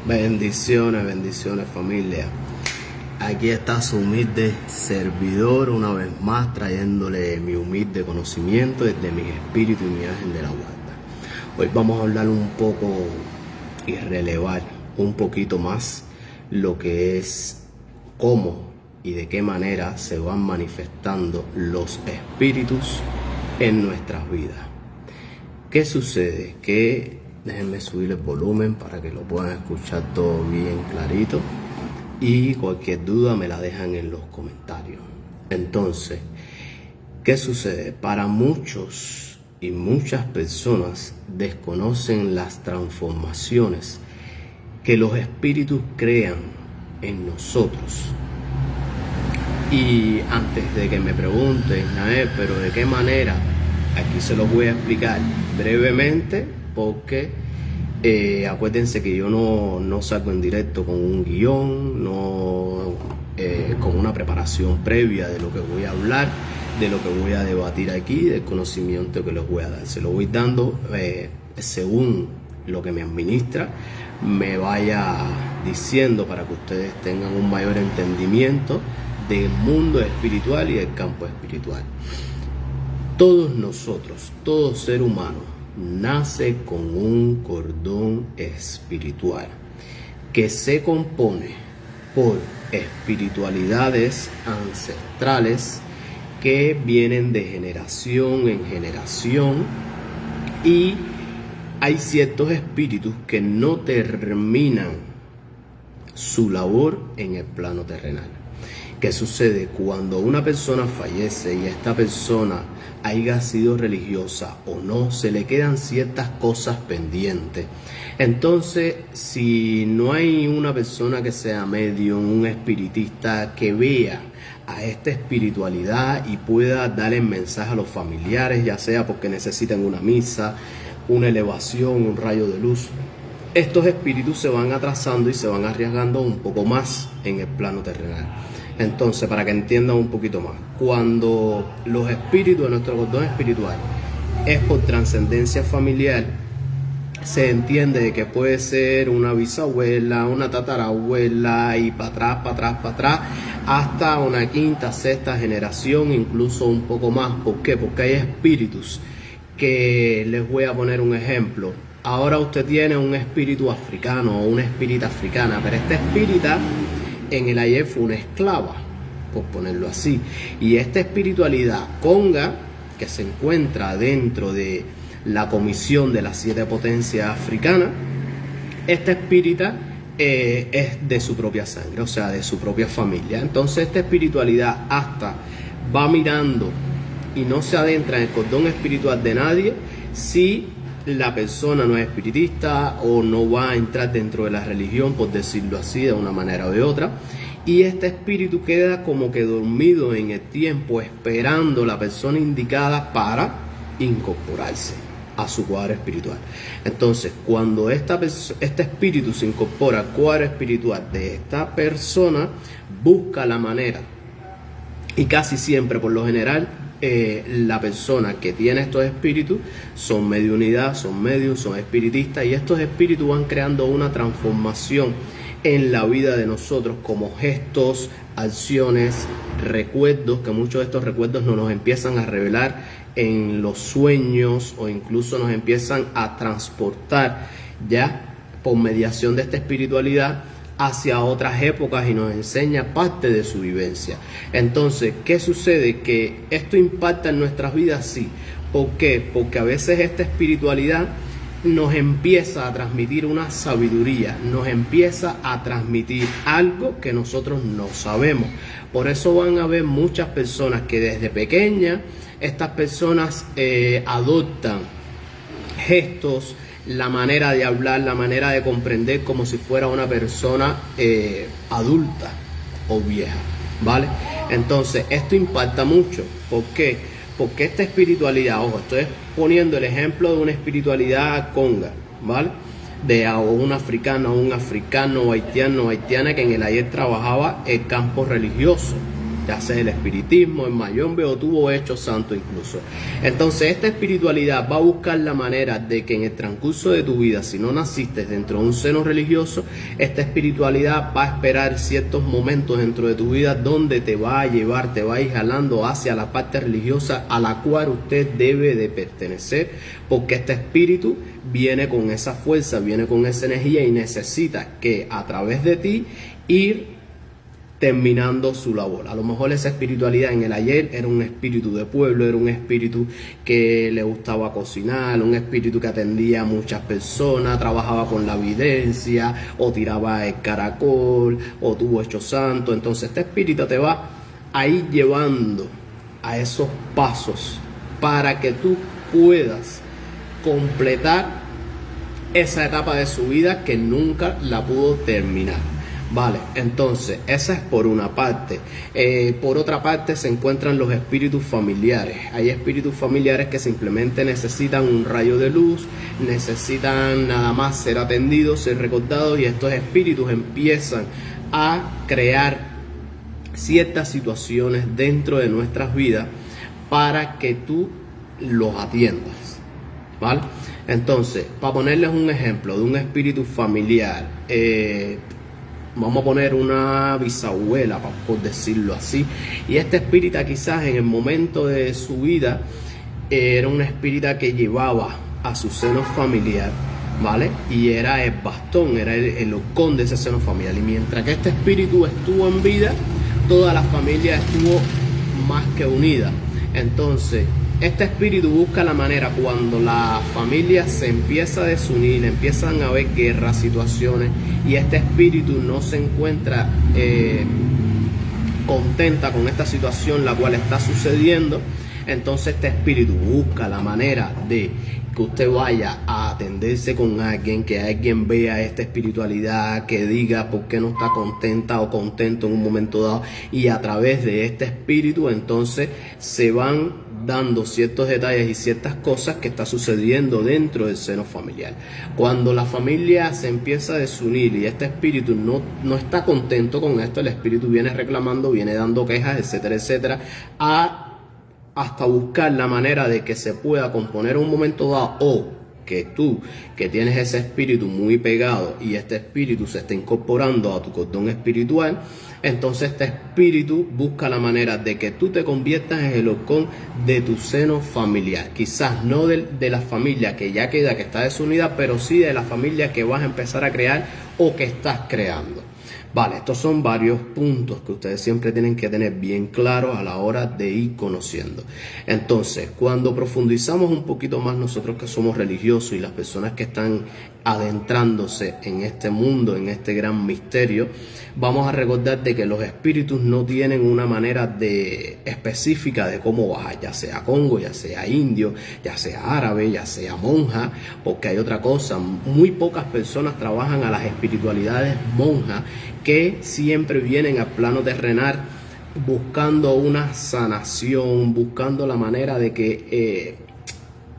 Bendiciones, bendiciones familia. Aquí está su humilde servidor una vez más trayéndole mi humilde conocimiento desde mi espíritu y mi ángel de la guarda. Hoy vamos a hablar un poco y relevar un poquito más lo que es cómo y de qué manera se van manifestando los espíritus en nuestras vidas. ¿Qué sucede? Déjenme subir el volumen para que lo puedan escuchar todo bien clarito. Y cualquier duda me la dejan en los comentarios. Entonces, ¿qué sucede? Para muchos y muchas personas desconocen las transformaciones que los espíritus crean en nosotros. Y antes de que me pregunten, pero ¿de qué manera? Aquí se los voy a explicar brevemente porque acuérdense que yo no salgo en directo con un guión, con una preparación previa de lo que voy a hablar, de lo que voy a debatir aquí, del conocimiento que les voy a dar. Se lo voy dando según lo que me administra, me vaya diciendo para que ustedes tengan un mayor entendimiento del mundo espiritual y del campo espiritual. Todos nosotros, todo ser humano, nace con un cordón espiritual que se compone por espiritualidades ancestrales que vienen de generación en generación, y hay ciertos espíritus que no terminan su labor en el plano terrenal. ¿Qué sucede? Cuando una persona fallece y esta persona haya sido religiosa o no, se le quedan ciertas cosas pendientes. Entonces, si no hay una persona que sea medium, un espiritista que vea a esta espiritualidad y pueda dar el mensaje a los familiares, ya sea porque necesitan una misa, una elevación, un rayo de luz, estos espíritus se van atrasando y se van arriesgando un poco más en el plano terrenal. Entonces, para que entiendan un poquito más, cuando los espíritus de nuestro cordón espiritual es por trascendencia familiar, se entiende de que puede ser una bisabuela, una tatarabuela y para atrás, hasta una quinta, sexta generación, incluso un poco más. ¿Por qué? Porque hay espíritus que, les voy a poner un ejemplo. Ahora usted tiene un espíritu africano o una espírita africana, pero esta espírita en el ayer fue una esclava, por ponerlo así. Y esta espiritualidad conga, que se encuentra dentro de la comisión de las 7 potencias africanas, esta espírita es de su propia sangre, o sea, de su propia familia. Entonces esta espiritualidad hasta va mirando y no se adentra en el cordón espiritual de nadie si la persona no es espiritista o no va a entrar dentro de la religión, por decirlo así, de una manera o de otra. Y este espíritu queda como que dormido en el tiempo, esperando la persona indicada para incorporarse a su cuadro espiritual. Entonces, cuando este espíritu se incorpora al cuadro espiritual de esta persona, busca la manera, y casi siempre, por lo general, la persona que tiene estos espíritus son mediunidad, son medios, son espiritistas, y estos espíritus van creando una transformación en la vida de nosotros como gestos, acciones, recuerdos, que muchos de estos recuerdos nos empiezan a revelar en los sueños o incluso nos empiezan a transportar ya por mediación de esta espiritualidad hacia otras épocas y nos enseña parte de su vivencia. Entonces, ¿qué sucede? Que esto impacta en nuestras vidas, sí. ¿Por qué? Porque a veces esta espiritualidad nos empieza a transmitir una sabiduría, nos empieza a transmitir algo que nosotros no sabemos. Por eso van a haber muchas personas que desde pequeñas, estas personas adoptan gestos, la manera de hablar, la manera de comprender como si fuera una persona adulta o vieja, ¿vale? Entonces, esto impacta mucho. ¿Por qué? Porque esta espiritualidad, ojo, estoy poniendo el ejemplo de una espiritualidad conga, ¿vale? De un africano o haitiana que en el ayer trabajaba el campo religioso, ya sea el espiritismo, el mayombe o tuvo hecho santo incluso. Entonces esta espiritualidad va a buscar la manera de que en el transcurso de tu vida, si no naciste dentro de un seno religioso, esta espiritualidad va a esperar ciertos momentos dentro de tu vida donde te va a llevar, te va a ir jalando hacia la parte religiosa a la cual usted debe de pertenecer, porque este espíritu viene con esa fuerza, viene con esa energía y necesita que a través de ti ir terminando su labor. A lo mejor esa espiritualidad en el ayer era un espíritu de pueblo, era un espíritu que le gustaba cocinar, un espíritu que atendía a muchas personas, trabajaba con la videncia, o tiraba el caracol, o tuvo hecho santo. Entonces este espíritu te va a ir llevando a esos pasos para que tú puedas completar esa etapa de su vida que nunca la pudo terminar. Vale, entonces esa es por una parte. Por otra parte se encuentran los espíritus familiares. Hay espíritus familiares que simplemente necesitan un rayo de luz, necesitan nada más ser atendidos, ser recordados, y estos espíritus empiezan a crear ciertas situaciones dentro de nuestras vidas para que tú los atiendas, ¿vale? Entonces, para ponerles un ejemplo de un espíritu familiar, vamos a poner una bisabuela, por decirlo así, y esta espírita quizás en el momento de su vida era una espírita que llevaba a su seno familiar, ¿vale? Y era el bastón, era el halcón de ese seno familiar, y mientras que este espíritu estuvo en vida, toda la familia estuvo más que unida. Entonces este espíritu busca la manera, cuando la familia se empieza a desunir, empiezan a haber guerras, situaciones, y este espíritu no se encuentra contenta con esta situación la cual está sucediendo, entonces este espíritu busca la manera de que usted vaya a atenderse con alguien, que alguien vea esta espiritualidad, que diga por qué no está contenta o contento en un momento dado, y a través de este espíritu entonces se van dando ciertos detalles y ciertas cosas que está sucediendo dentro del seno familiar. Cuando la familia se empieza a desunir y este espíritu no está contento con esto, el espíritu viene reclamando, viene dando quejas, etcétera, etcétera, hasta buscar la manera de que se pueda componer un momento dado, o que tú, que tienes ese espíritu muy pegado y este espíritu se está incorporando a tu cordón espiritual, entonces este espíritu busca la manera de que tú te conviertas en el halcón de tu seno familiar. Quizás no de la familia que ya queda, que está desunida, pero sí de la familia que vas a empezar a crear o que estás creando. Vale, estos son varios puntos que ustedes siempre tienen que tener bien claros a la hora de ir conociendo. Entonces, cuando profundizamos un poquito más nosotros que somos religiosos y las personas que están adentrándose en este mundo, en este gran misterio, vamos a recordar de que los espíritus no tienen una manera específica de cómo bajar, ya sea Congo, ya sea indio, ya sea árabe, ya sea monja, porque hay otra cosa, muy pocas personas trabajan a las espiritualidades monjas, que siempre vienen al plano terrenal buscando una sanación, buscando la manera de que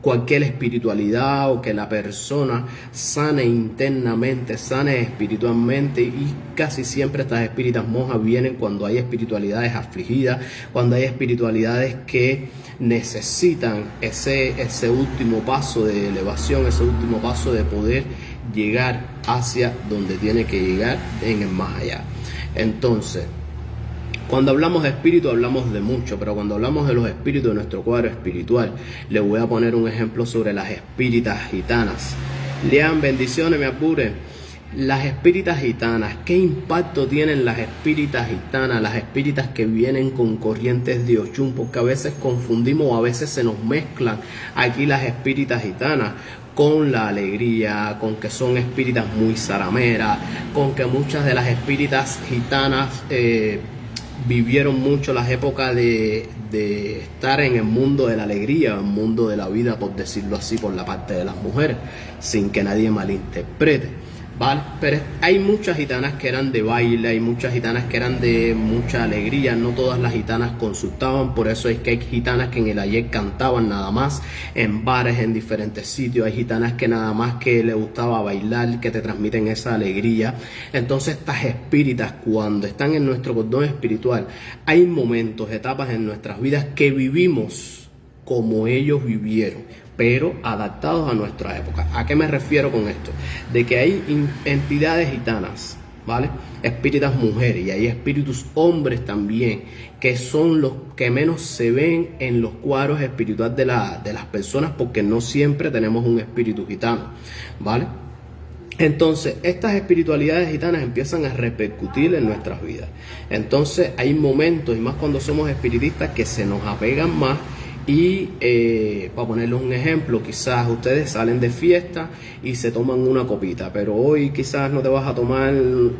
cualquier espiritualidad o que la persona sane internamente, sane espiritualmente, y casi siempre estas espíritas monjas vienen cuando hay espiritualidades afligidas, cuando hay espiritualidades que necesitan ese último paso de elevación, ese último paso de poder llegar hacia donde tiene que llegar en el más allá. Entonces, cuando hablamos de espíritu hablamos de mucho, pero cuando hablamos de los espíritus de nuestro cuadro espiritual, les voy a poner un ejemplo sobre las espíritas gitanas. Lean, bendiciones, me apure. Las espíritas gitanas, ¿qué impacto tienen las espíritas gitanas? Las espíritas que vienen con corrientes de Ochun, porque a veces confundimos o a veces se nos mezclan aquí las espíritas gitanas con la alegría, con que son espíritas muy zarameras, con que muchas de las espíritas gitanas vivieron mucho las épocas de estar en el mundo de la alegría, el mundo de la vida, por decirlo así, por la parte de las mujeres, sin que nadie malinterprete. ¿vale? Pero hay muchas gitanas que eran de baile, hay muchas gitanas que eran de mucha alegría, no todas las gitanas consultaban, por eso es que hay gitanas que en el ayer cantaban nada más, en bares, en diferentes sitios, hay gitanas que nada más que les gustaba bailar, que te transmiten esa alegría. Entonces estas espíritas, cuando están en nuestro cordón espiritual, hay momentos, etapas en nuestras vidas que vivimos como ellos vivieron, pero adaptados a nuestra época. ¿A qué me refiero con esto? De que hay entidades gitanas, ¿vale? Espíritus mujeres, y hay espíritus hombres también, que son los que menos se ven en los cuadros espirituales de las personas, porque no siempre tenemos un espíritu gitano, ¿vale? Entonces, estas espiritualidades gitanas empiezan a repercutir en nuestras vidas. Entonces, hay momentos, y más cuando somos espiritistas, que se nos apegan más. Y para ponerles un ejemplo, quizás ustedes salen de fiesta y se toman una copita, pero hoy quizás no te vas a tomar un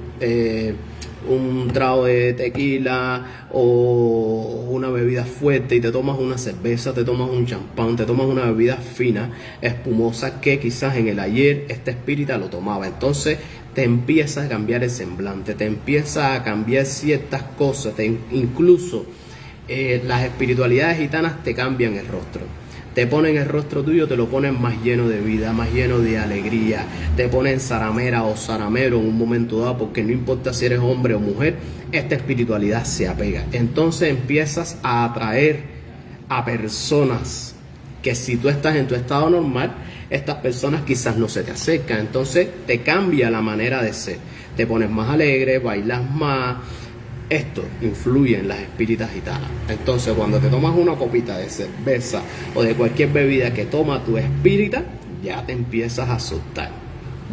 trago de tequila o una bebida fuerte y te tomas una cerveza, te tomas un champán, te tomas una bebida fina, espumosa, que quizás en el ayer este espírita lo tomaba. Entonces te empieza a cambiar el semblante, te empieza a cambiar ciertas cosas, incluso las espiritualidades gitanas te cambian el rostro, te ponen el rostro tuyo, te lo ponen más lleno de vida, más lleno de alegría, te ponen zaramera o zaramero en un momento dado, porque no importa si eres hombre o mujer, esta espiritualidad se apega. Entonces empiezas a atraer a personas que, si tú estás en tu estado normal, estas personas quizás no se te acercan. Entonces te cambia la manera de ser, te pones más alegre, bailas más. Esto influye en las espíritas gitanas. Entonces, cuando te tomas una copita de cerveza o de cualquier bebida que toma tu espírita, ya te empiezas a soltar.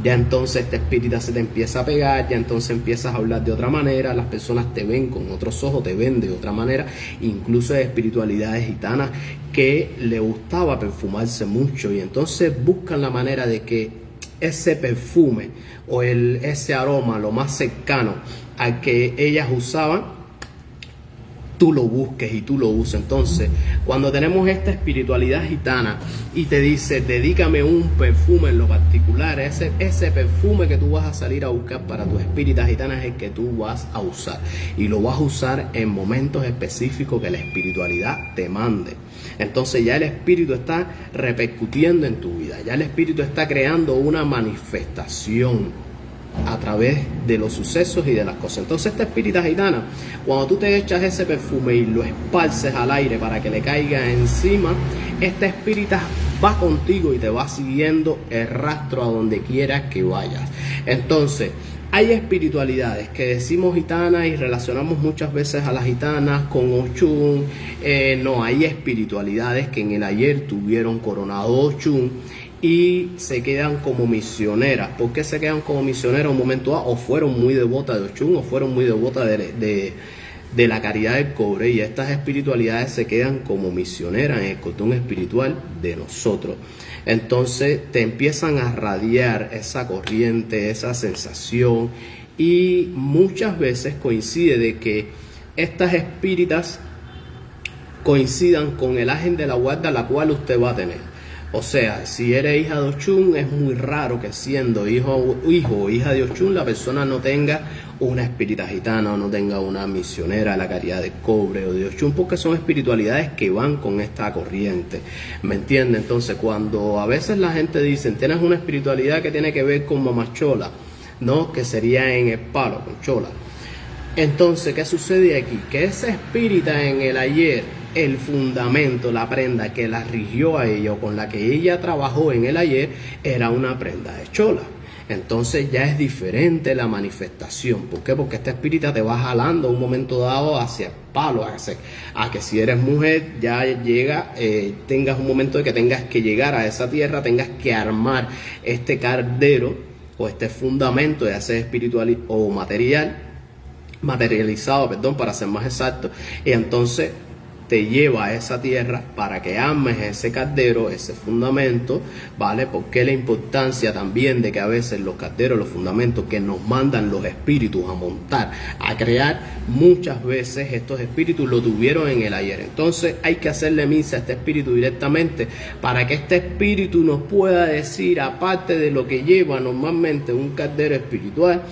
Ya entonces esta espírita se te empieza a pegar, ya entonces empiezas a hablar de otra manera, las personas te ven con otros ojos, te ven de otra manera. Incluso hay espiritualidades gitanas que le gustaba perfumarse mucho, y entonces buscan la manera de que ese perfume o ese aroma lo más cercano al que ellas usaban, tú lo busques y tú lo uses. Entonces, cuando tenemos esta espiritualidad gitana y te dice, dedícame un perfume en lo particular, ese perfume que tú vas a salir a buscar para tu espírita gitana es el que tú vas a usar, y lo vas a usar en momentos específicos que la espiritualidad te mande. Entonces ya el espíritu está repercutiendo en tu vida, ya el espíritu está creando una manifestación a través de los sucesos y de las cosas. Entonces esta espírita gitana, cuando tú te echas ese perfume y lo esparces al aire para que le caiga encima, esta espírita va contigo y te va siguiendo el rastro a donde quieras que vayas. Entonces hay espiritualidades que decimos gitanas y relacionamos muchas veces a las gitanas con Ochun. No, hay espiritualidades que en el ayer tuvieron coronado Ochun y se quedan como misioneras. ¿Por qué se quedan como misioneras en un momento dado? O fueron muy devotas de Ochun, o fueron muy devotas de la caridad del cobre, y estas espiritualidades se quedan como misioneras en el cordón espiritual de nosotros. Entonces te empiezan a radiar esa corriente, esa sensación, y muchas veces coincide de que estas espíritas coincidan con el ángel de la guarda la cual usted va a tener. O sea, si eres hija de Ochun, es muy raro que siendo hijo o hija de Ochun la persona no tenga una espírita gitana o no tenga una misionera de la caridad del cobre o de Ochun, porque son espiritualidades que van con esta corriente, ¿me entiendes? Entonces, cuando a veces la gente dice, tienes una espiritualidad que tiene que ver con mamachola, ¿no? Que sería en el palo, con chola. Entonces, ¿qué sucede aquí? Que esa espírita en el ayer, el fundamento, la prenda que la rigió a ella o con la que ella trabajó en el ayer, era una prenda de chola. Entonces ya es diferente la manifestación. ¿Por qué? Porque esta espírita te va jalando a un momento dado hacia el palo, a que si eres mujer ya llega, tengas un momento de que tengas que llegar a esa tierra, tengas que armar este cardero o este fundamento, ya sea espiritual o materializado, para ser más exacto, y entonces te lleva a esa tierra para que ames ese caldero, ese fundamento, ¿vale? Porque la importancia también de que a veces los calderos, los fundamentos que nos mandan los espíritus a montar, a crear, muchas veces estos espíritus lo tuvieron en el ayer. Entonces hay que hacerle misa a este espíritu directamente para que este espíritu nos pueda decir, aparte de lo que lleva normalmente un caldero espiritual,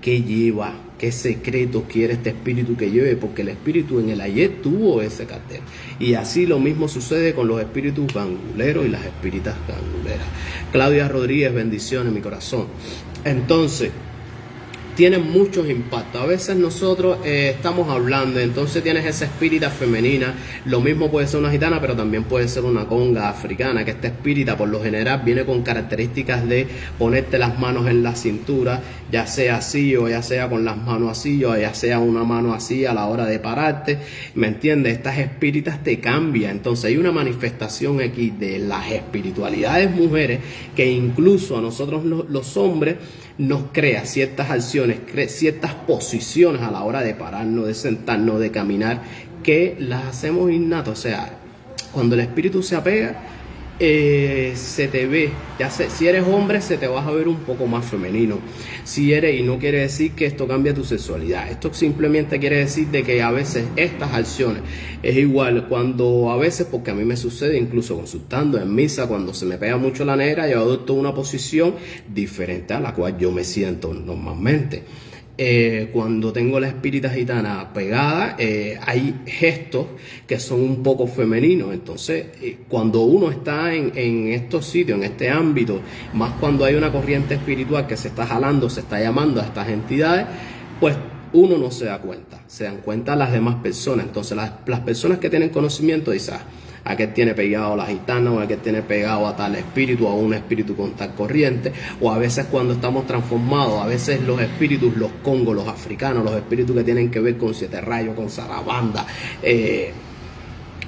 qué lleva, qué secretos quiere este espíritu que lleve, porque el espíritu en el ayer tuvo ese caldero. Y así lo mismo sucede con los espíritus ganguleros y las espíritas ganguleras. Claudia Rodríguez, bendiciones, mi corazón. Entonces, tienen muchos impactos. A veces nosotros estamos hablando, entonces tienes esa espírita femenina. Lo mismo puede ser una gitana, pero también puede ser una conga africana, que esta espírita por lo general viene con características de ponerte las manos en la cintura, ya sea así o ya sea con las manos así o ya sea una mano así a la hora de pararte, ¿me entiendes? Estas espíritas te cambian. Entonces hay una manifestación aquí de las espiritualidades mujeres que incluso a nosotros los hombres nos crea ciertas acciones, ciertas posiciones a la hora de pararnos, de sentarnos, de caminar, que las hacemos innatas. O sea, cuando el espíritu se apega, se te ve, ya sé, si eres hombre se te vas a ver un poco más femenino, si eres, y no quiere decir que esto cambie tu sexualidad, esto simplemente quiere decir de que a veces estas acciones es igual cuando a veces, porque a mí me sucede incluso consultando en misa, cuando se me pega mucho la negra, yo adopto una posición diferente a la cual yo me siento normalmente. Cuando tengo la espírita gitana pegada, hay gestos que son un poco femeninos. Entonces, cuando uno está en estos sitios, en este ámbito, más cuando hay una corriente espiritual que se está jalando, se está llamando a estas entidades, pues uno no se da cuenta, se dan cuenta las demás personas. Entonces, las personas que tienen conocimiento dicen, aquel tiene pegado a la gitana, o aquel tiene pegado a tal espíritu, a un espíritu con tal corriente, o a veces cuando estamos transformados, a veces los espíritus, los congos, los africanos, los espíritus que tienen que ver con siete rayos, con zarabanda,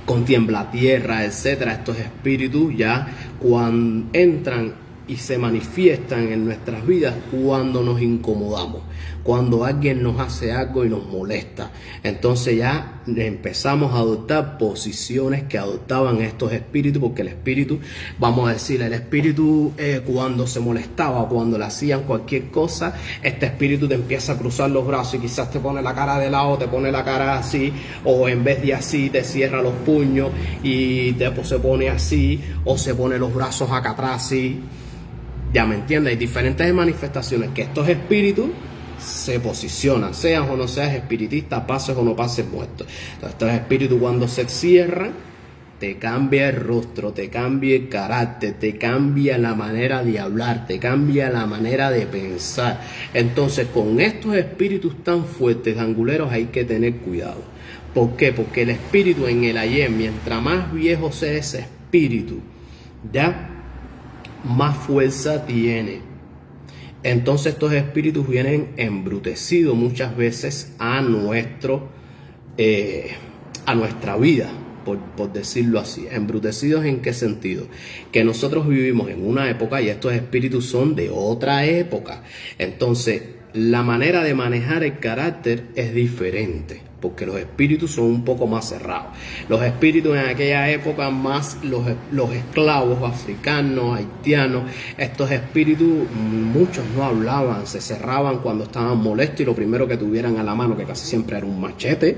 con tiembla tierra, etcétera, estos espíritus ya cuando entran y se manifiestan en nuestras vidas cuando nos incomodamos, cuando alguien nos hace algo y nos molesta. Entonces ya empezamos a adoptar posiciones que adoptaban estos espíritus, porque el espíritu, vamos a decir, el espíritu cuando se molestaba, cuando le hacían cualquier cosa, este espíritu te empieza a cruzar los brazos y quizás te pone la cara de lado, te pone la cara así, o en vez de así te cierra los puños y después se pone así, o se pone los brazos acá atrás así. Ya me entiendes, hay diferentes manifestaciones que estos espíritus se posicionan, seas o no seas espiritista, pases o no pases muerto. Entonces, estos espíritus cuando se cierran, te cambia el rostro, te cambia el carácter, te cambia la manera de hablar, te cambia la manera de pensar. Entonces, con estos espíritus tan fuertes, anguleros, hay que tener cuidado. ¿Por qué? Porque el espíritu en el ayer, mientras más viejo sea ese espíritu, ya más fuerza tiene. Entonces estos espíritus vienen embrutecidos muchas veces a nuestra vida, por decirlo así. ¿Embrutecidos en qué sentido? Que nosotros vivimos en una época y estos espíritus son de otra época. Entonces la manera de manejar el carácter es diferente, porque los espíritus son un poco más cerrados. Los espíritus en aquella época, más los esclavos africanos, haitianos, estos espíritus, muchos no hablaban, se cerraban cuando estaban molestos y lo primero que tuvieran a la mano, que casi siempre era un machete,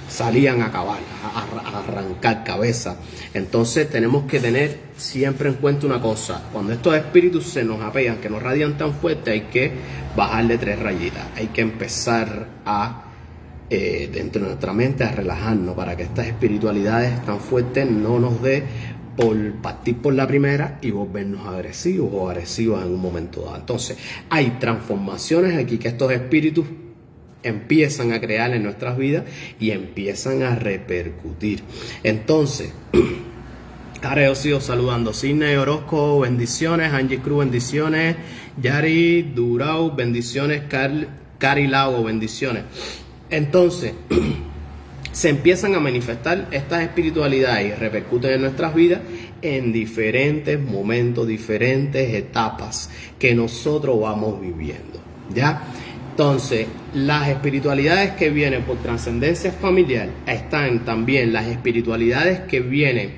salían a acabar, a arrancar cabeza. Entonces tenemos que tener siempre en cuenta una cosa: cuando estos espíritus se nos apegan, que nos radian tan fuerte, hay que bajarle 3 rayitas, hay que empezar a dentro de nuestra mente a relajarnos, para que estas espiritualidades tan fuertes no nos dé por partir por la primera y volvernos agresivos o agresivos en un momento dado. Entonces hay transformaciones aquí que estos espíritus empiezan a crear en nuestras vidas y empiezan a repercutir. Entonces, ahora yo sigo saludando. Sidney Orozco, bendiciones. Angie Cruz, bendiciones. Yari Durao, bendiciones. Cari Lago, bendiciones. Entonces, se empiezan a manifestar estas espiritualidades y repercuten en nuestras vidas en diferentes momentos, diferentes etapas que nosotros vamos viviendo, ¿ya? Entonces, las espiritualidades que vienen por trascendencia familiar están también las espiritualidades que vienen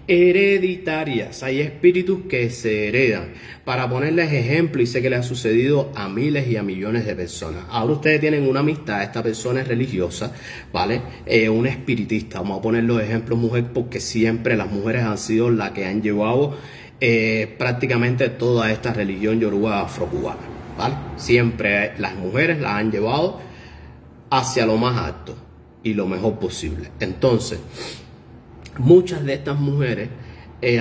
hereditarias. Hay espíritus que se heredan. Para ponerles ejemplo, y sé que le ha sucedido a miles y a millones de personas. Ahora ustedes tienen una amistad, esta persona es religiosa, ¿vale? Un espiritista. Vamos a poner los ejemplos mujeres porque siempre las mujeres han sido las que han llevado prácticamente toda esta religión yoruba afrocubana, ¿vale? Siempre las mujeres las han llevado hacia lo más alto y lo mejor posible. Entonces, muchas de estas mujeres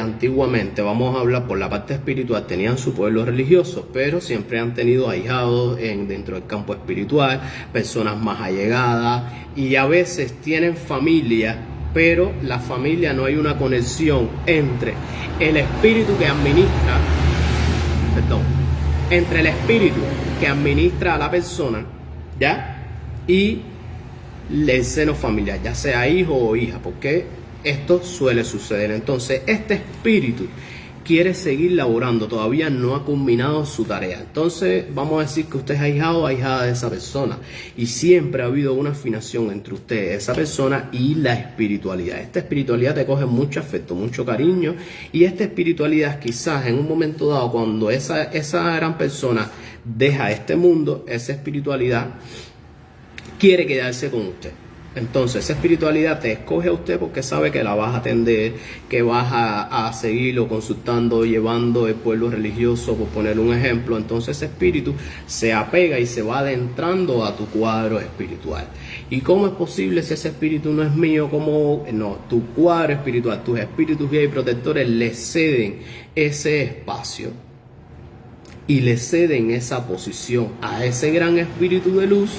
antiguamente, vamos a hablar por la parte espiritual, tenían su pueblo religioso, pero siempre han tenido ahijados dentro del campo espiritual, personas más allegadas, y a veces tienen familia, pero la familia no hay una conexión entre el espíritu que administra, entre el espíritu que administra a la persona, ¿ya? Y el seno familiar, ya sea hijo o hija, porque esto suele suceder. Entonces, este espíritu quiere seguir laborando, todavía no ha culminado su tarea. Entonces, vamos a decir que usted es ahijado o ahijada de esa persona, y siempre ha habido una afinación entre usted, esa persona, y la espiritualidad. Esta espiritualidad te coge mucho afecto, mucho cariño, y esta espiritualidad quizás en un momento dado, cuando esa gran persona deja este mundo, esa espiritualidad quiere quedarse con usted. Entonces, esa espiritualidad te escoge a usted porque sabe que la vas a atender, que vas a seguirlo consultando, llevando el pueblo religioso, por poner un ejemplo. Entonces, ese espíritu se apega y se va adentrando a tu cuadro espiritual. ¿Y cómo es posible si ese espíritu no es mío? No, tu cuadro espiritual, tus espíritus guías y protectores le ceden ese espacio y le ceden esa posición a ese gran espíritu de luz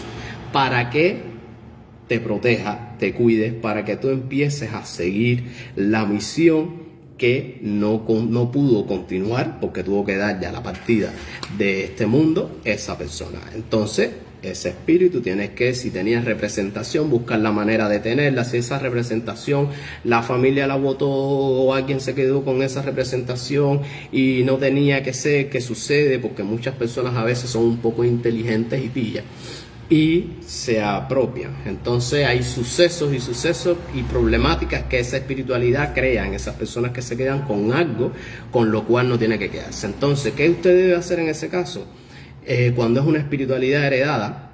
para que te proteja, te cuide, para que tú empieces a seguir la misión que no pudo continuar porque tuvo que dar ya la partida de este mundo esa persona. Entonces, ese espíritu tienes que, si tenías representación, buscar la manera de tenerla. Si esa representación la familia la votó o alguien se quedó con esa representación y no tenía que ser, ¿qué sucede? Porque muchas personas a veces son un poco inteligentes y pillan y se apropian. Entonces hay sucesos y problemáticas que esa espiritualidad crea en esas personas que se quedan con algo con lo cual no tiene que quedarse. Entonces, ¿qué usted debe hacer en ese caso? Cuando es una espiritualidad heredada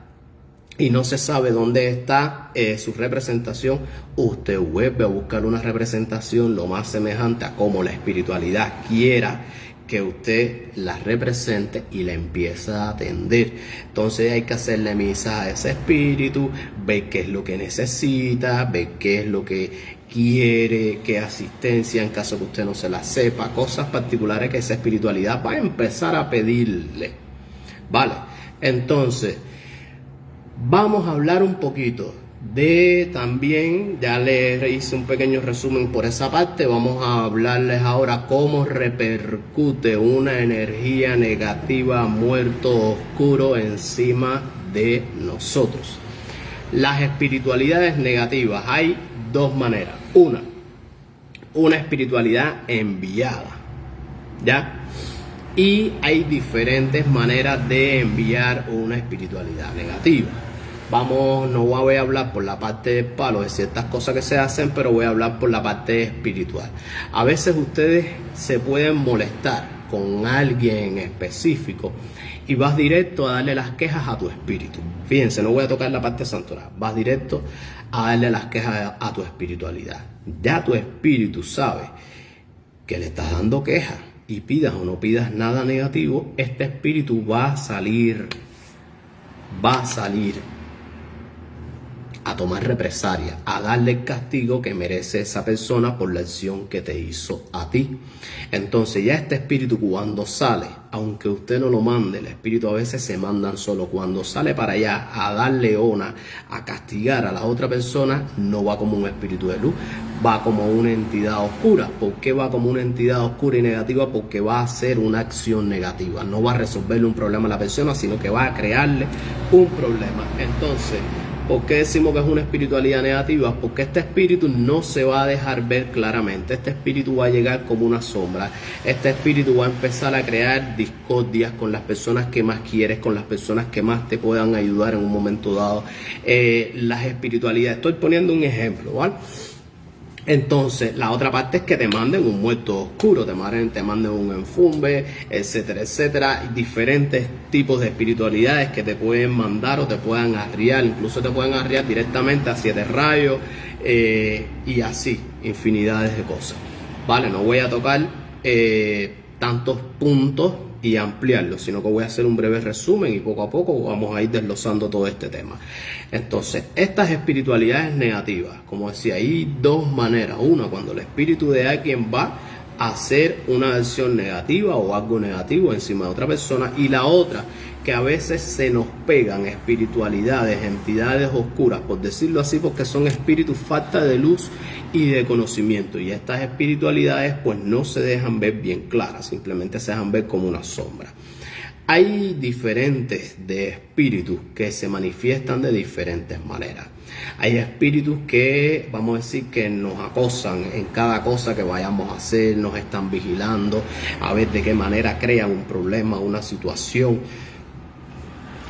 y no se sabe dónde está su representación, usted vuelve a buscar una representación lo más semejante a como la espiritualidad quiera que usted la represente y la empieza a atender. Entonces hay que hacerle misa a ese espíritu, ver qué es lo que necesita, ver qué es lo que quiere, qué asistencia en caso que usted no se la sepa, cosas particulares que esa espiritualidad va a empezar a pedirle. Vale, entonces vamos a hablar un poquito de también, ya les hice un pequeño resumen por esa parte. Vamos a hablarles ahora cómo repercute una energía negativa, muerto oscuro encima de nosotros. Las espiritualidades negativas, hay dos maneras. Una espiritualidad enviada, ¿ya? Y hay diferentes maneras de enviar una espiritualidad negativa. No voy a hablar por la parte del palo de ciertas cosas que se hacen, pero voy a hablar por la parte espiritual. A veces ustedes se pueden molestar con alguien específico y vas directo a darle las quejas a tu espíritu. Fíjense, no voy a tocar la parte santoral, vas directo a darle las quejas a tu espiritualidad. Ya tu espíritu sabe que le estás dando quejas, y pidas o no pidas nada negativo, este espíritu va a salir a tomar represalia, a darle el castigo que merece esa persona por la acción que te hizo a ti. Entonces ya este espíritu, cuando sale, aunque usted no lo mande, el espíritu a veces se mandan solo, cuando sale para allá a darle ona, a castigar a la otra persona, no va como un espíritu de luz, va como una entidad oscura. ¿Por qué va como una entidad oscura y negativa? Porque va a hacer una acción negativa, no va a resolverle un problema a la persona, sino que va a crearle un problema. Entonces, ¿Por qué decimos que es una espiritualidad negativa? Porque este espíritu no se va a dejar ver claramente. Este espíritu va a llegar como una sombra. Este espíritu va a empezar a crear discordias con las personas que más quieres, con las personas que más te puedan ayudar en un momento dado. Las espiritualidades, estoy poniendo un ejemplo, ¿vale? Entonces, la otra parte es que te manden un muerto oscuro, te manden un enfumbe, etcétera, etcétera. Diferentes tipos de espiritualidades que te pueden mandar o te puedan arriar, incluso te pueden arriar directamente a 7 rayos y así, infinidades de cosas. Vale, no voy a tocar tantos puntos y ampliarlo, sino que voy a hacer un breve resumen y poco a poco vamos a ir desglosando todo este tema. Entonces, estas espiritualidades negativas, como decía, hay dos maneras. Una, cuando el espíritu de alguien va a hacer una versión negativa o algo negativo encima de otra persona, y la otra, que a veces se nos pegan espiritualidades, entidades oscuras, por decirlo así, porque son espíritus falta de luz y de conocimiento, y estas espiritualidades pues no se dejan ver bien claras, simplemente se dejan ver como una sombra. Hay diferentes de espíritus que se manifiestan de diferentes maneras. Hay espíritus que, vamos a decir, que nos acosan en cada cosa que vayamos a hacer, nos están vigilando a ver de qué manera crean un problema, una situación.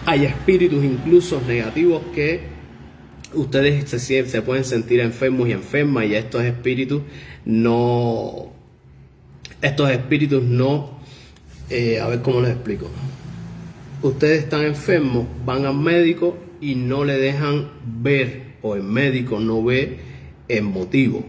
Hay espíritus incluso negativos que ustedes se pueden sentir enfermos y enfermas, y estos espíritus no, a ver cómo les explico. Ustedes están enfermos, van al médico y no le dejan ver, o el médico no ve el motivo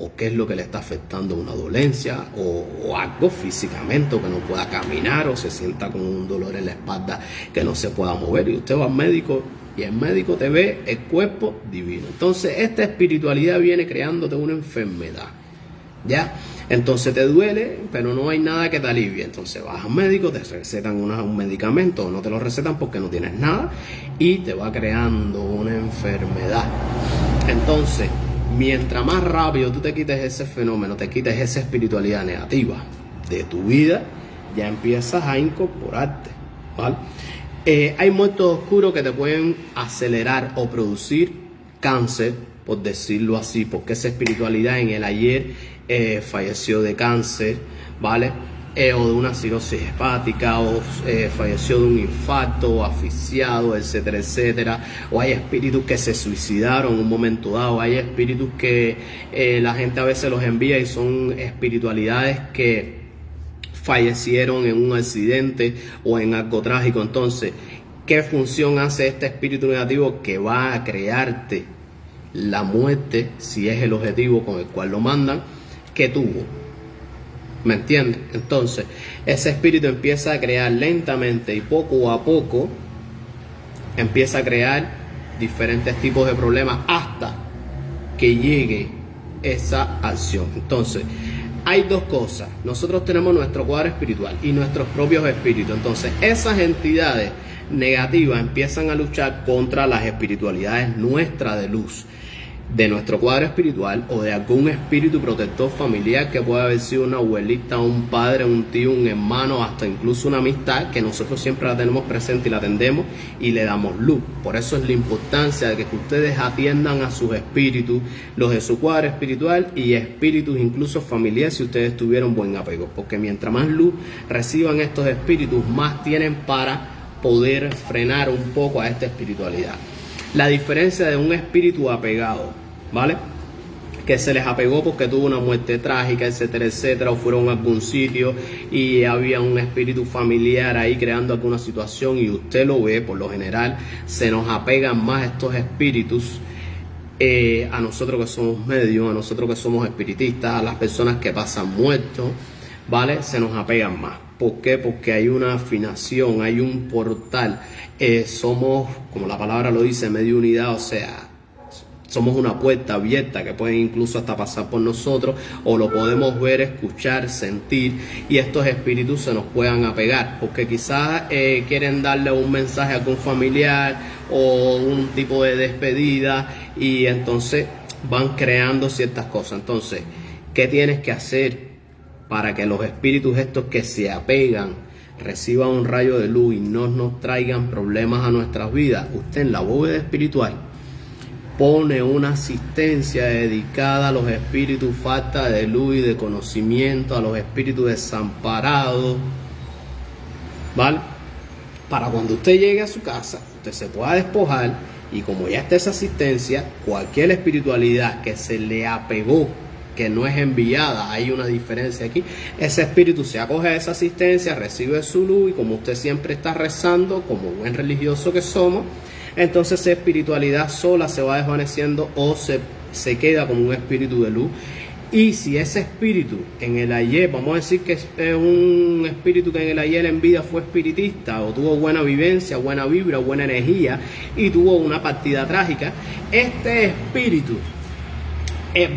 o qué es lo que le está afectando, una dolencia o algo físicamente, o que no pueda caminar, o se sienta con un dolor en la espalda que no se pueda mover, y usted va al médico y el médico te ve el cuerpo divino. Entonces esta espiritualidad viene creándote una enfermedad, ¿ya? Entonces te duele, pero no hay nada que te alivie. Entonces vas al médico, te recetan un medicamento, o no te lo recetan porque no tienes nada, y te va creando una enfermedad. Entonces, mientras más rápido tú te quites ese fenómeno, te quites esa espiritualidad negativa de tu vida, ya empiezas a incorporarte, ¿vale? Hay muertos oscuros que te pueden acelerar o producir cáncer, por decirlo así, porque esa espiritualidad en el ayer falleció de cáncer, ¿vale? O de una cirrosis hepática, o falleció de un infarto, o asfixiado, etcétera, etcétera. O hay espíritus que se suicidaron en un momento dado. Hay espíritus que la gente a veces los envía y son espiritualidades que fallecieron en un accidente o en algo trágico. Entonces, ¿qué función hace este espíritu negativo? Que va a crearte la muerte, si es el objetivo con el cual lo mandan, que tuvo. ¿Me entiendes? Entonces, ese espíritu empieza a crear lentamente y poco a poco, empieza a crear diferentes tipos de problemas hasta que llegue esa acción. Entonces, hay dos cosas. Nosotros tenemos nuestro cuadro espiritual y nuestros propios espíritus. Entonces, esas entidades negativas empiezan a luchar contra las espiritualidades nuestras de luz, de nuestro cuadro espiritual, o de algún espíritu protector familiar que puede haber sido una abuelita, un padre, un tío, un hermano, hasta incluso una amistad, que nosotros siempre la tenemos presente y la atendemos y le damos luz. Por eso es la importancia de que ustedes atiendan a sus espíritus, los de su cuadro espiritual y espíritus incluso familiares, si ustedes tuvieron buen apego, porque mientras más luz reciban estos espíritus, más tienen para poder frenar un poco a esta espiritualidad. La diferencia de un espíritu apegado, ¿vale? Que se les apegó porque tuvo una muerte trágica, etcétera, etcétera, o fueron a algún sitio y había un espíritu familiar ahí creando alguna situación y usted lo ve. Por lo general se nos apegan más estos espíritus a nosotros que somos medios, a nosotros que somos espiritistas, a las personas que pasan muertos, ¿vale? Se nos apegan más. ¿Por qué? Porque hay una afinación, hay un portal. Somos, como la palabra lo dice, medio unidad, o sea, somos una puerta abierta que pueden incluso hasta pasar por nosotros, o lo podemos ver, escuchar, sentir, y estos espíritus se nos puedan apegar, porque quizás quieren darle un mensaje a algún familiar o un tipo de despedida, y entonces van creando ciertas cosas. Entonces, ¿qué tienes que hacer para que los espíritus estos que se apegan reciban un rayo de luz y no nos traigan problemas a nuestras vidas? Usted en la bóveda espiritual pone una asistencia dedicada a los espíritus falta de luz y de conocimiento, a los espíritus desamparados, ¿vale? Para cuando usted llegue a su casa, usted se pueda despojar, y como ya está esa asistencia, cualquier espiritualidad que se le apegó, que no es enviada, hay una diferencia aquí, ese espíritu se acoge a esa asistencia, recibe su luz, y como usted siempre está rezando, como buen religioso que somos, entonces esa espiritualidad sola se va desvaneciendo o se queda como un espíritu de luz. Y si ese espíritu en el ayer, vamos a decir que es un espíritu que en el ayer en vida fue espiritista o tuvo buena vivencia, buena vibra, buena energía y tuvo una partida trágica, este espíritu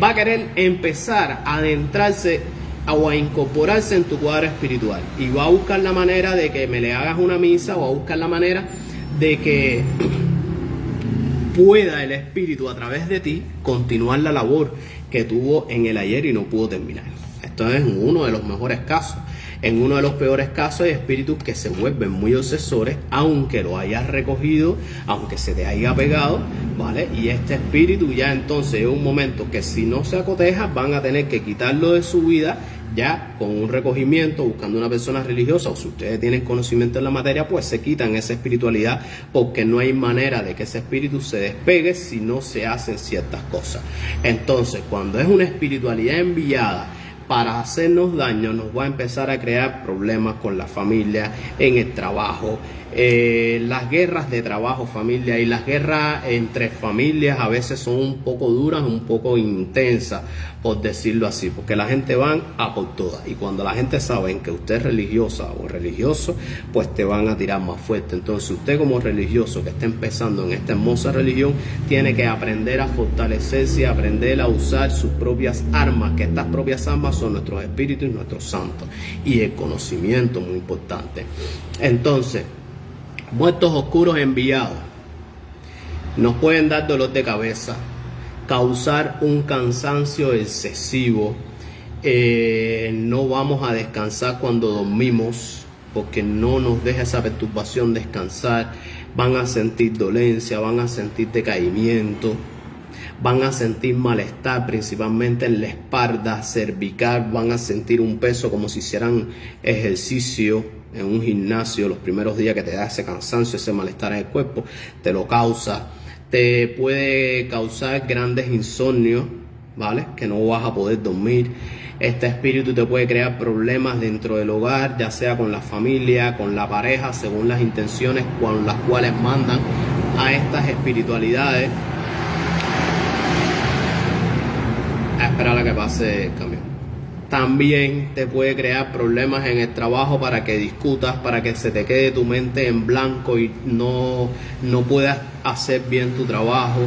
va a querer empezar a adentrarse o a incorporarse en tu cuadro espiritual y va a buscar la manera de que me le hagas una misa, o va a buscar la manera de que pueda el espíritu a través de ti continuar la labor que tuvo en el ayer y no pudo terminar. Esto es uno de los mejores casos. En uno de los peores casos hay espíritus que se vuelven muy obsesores, aunque lo hayas recogido, aunque se te haya pegado, ¿vale? Y este espíritu ya entonces es un momento que si no se acoteja van a tener que quitarlo de su vida, ya con un recogimiento, buscando una persona religiosa, o si ustedes tienen conocimiento en la materia, pues se quitan esa espiritualidad, porque no hay manera de que ese espíritu se despegue si no se hacen ciertas cosas. Entonces, cuando es una espiritualidad enviada para hacernos daño, nos va a empezar a crear problemas con la familia, en el trabajo, las guerras de trabajo, familia, y las guerras entre familias a veces son un poco duras, un poco intensas, por decirlo así, porque la gente van a por todas, y cuando la gente sabe que usted es religiosa o religioso, pues te van a tirar más fuerte. Entonces usted, como religioso que está empezando en esta hermosa religión, tiene que aprender a fortalecerse y aprender a usar sus propias armas, que estas propias armas son nuestros espíritus y nuestros santos, y el conocimiento, muy importante. Entonces, muertos oscuros enviados nos pueden dar dolor de cabeza, causar un cansancio excesivo, no vamos a descansar cuando dormimos porque no nos deja esa perturbación descansar, van a sentir dolencia, van a sentir decaimiento, van a sentir malestar principalmente en la espalda, cervical, van a sentir un peso como si hicieran ejercicio en un gimnasio. Los primeros días que te da ese cansancio, ese malestar en el cuerpo, te lo causa. Te puede causar grandes insomnios, ¿vale? Que no vas a poder dormir. Este espíritu te puede crear problemas dentro del hogar, ya sea con la familia, con la pareja, según las intenciones con las cuales mandan a estas espiritualidades. A esperar a que pase el camión. También te puede crear problemas en el trabajo, para que discutas, para que se te quede tu mente en blanco y no puedas hacer bien tu trabajo.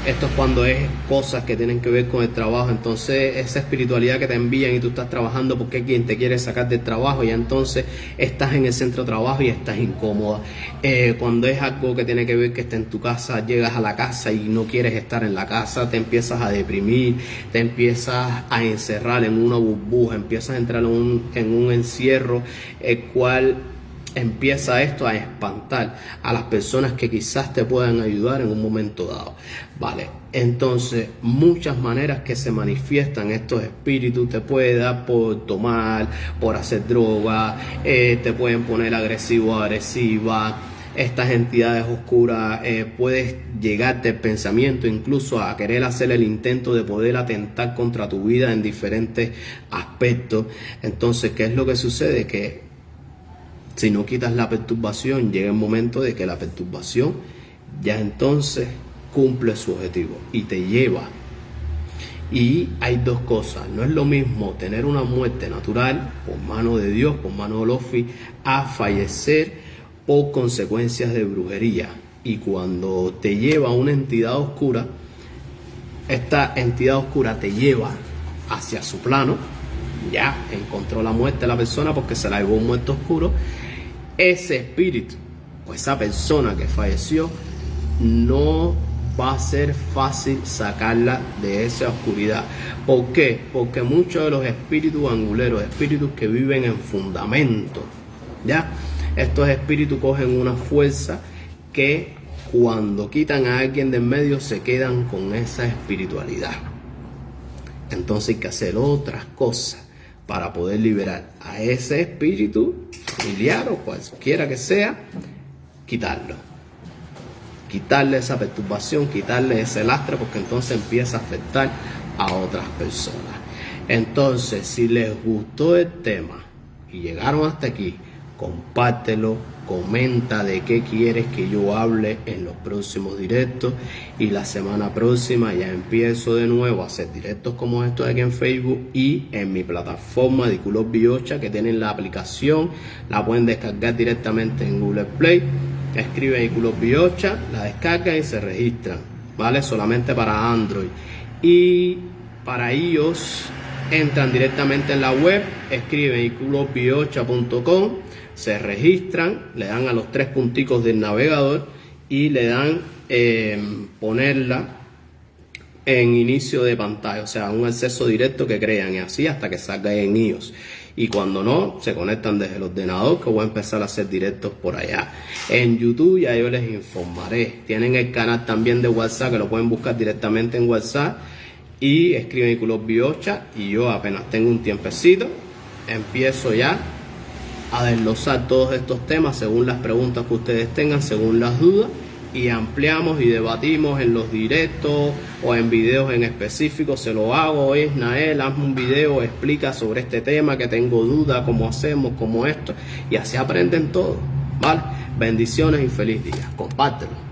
Esto es cuando es cosas que tienen que ver con el trabajo. Entonces esa espiritualidad que te envían y tú estás trabajando porque hay quien te quiere sacar del trabajo, y entonces estás en el centro de trabajo y estás incómoda. Cuando es algo que tiene que ver que está en tu casa, llegas a la casa y no quieres estar en la casa, te empiezas a deprimir, te empiezas a encerrar en una burbuja, empiezas a entrar en un encierro, el cual empieza esto a espantar a las personas que quizás te puedan ayudar en un momento dado, ¿vale? Entonces, muchas maneras que se manifiestan estos espíritus. Te puede dar por tomar, por hacer droga, te pueden poner agresivo o agresiva. Estas entidades oscuras, puedes llegarte el pensamiento incluso a querer hacer el intento de poder atentar contra tu vida en diferentes aspectos. Entonces, ¿qué es lo que sucede? Que si no quitas la perturbación, llega el momento de que la perturbación ya entonces cumple su objetivo y te lleva. Y hay dos cosas: no es lo mismo tener una muerte natural por mano de Dios, por mano de Olofi, a fallecer por consecuencias de brujería. Y cuando te lleva una entidad oscura, esta entidad oscura te lleva hacia su plano. Ya encontró la muerte de la persona porque se la llevó un muerto oscuro. Ese espíritu o esa persona que falleció, no va a ser fácil sacarla de esa oscuridad. ¿Por qué? Porque muchos de los espíritus anguleros, espíritus que viven en fundamento, ¿ya? Estos espíritus cogen una fuerza que cuando quitan a alguien del medio se quedan con esa espiritualidad. Entonces hay que hacer otras cosas para poder liberar a ese espíritu familiar o cualquiera que sea, quitarle esa perturbación, quitarle ese lastre, porque entonces empieza a afectar a otras personas. Entonces, si les gustó el tema y llegaron hasta aquí, compártelo, comenta de qué quieres que yo hable en los próximos directos, y la semana próxima ya empiezo de nuevo a hacer directos como estos aquí en Facebook y en mi plataforma de Ikulov Biocha, que tienen la aplicación, la pueden descargar directamente en Google Play. Escriben Ikulov Biocha, la descargan y se registran, ¿vale? Solamente para Android. Y para iOS entran directamente en la web, escriben ikulovbiocha.com, se registran, le dan a los 3 punticos del navegador y le dan ponerla en inicio de pantalla, o sea, un acceso directo que crean, y así hasta que salga en iOS. Y cuando no, se conectan desde el ordenador, que voy a empezar a hacer directos por allá. En YouTube ya yo les informaré. Tienen el canal también de WhatsApp, que lo pueden buscar directamente en WhatsApp, y escriben Ikulov Biocha, y yo apenas tengo un tiempecito, empiezo ya a desglosar todos estos temas según las preguntas que ustedes tengan, según las dudas, y ampliamos y debatimos en los directos o en videos en específico. Se lo hago: oye, Isnael, hazme un video, explica sobre este tema que tengo duda, cómo hacemos, cómo esto, y así aprenden todo, ¿vale? Bendiciones y feliz día. Compártelo.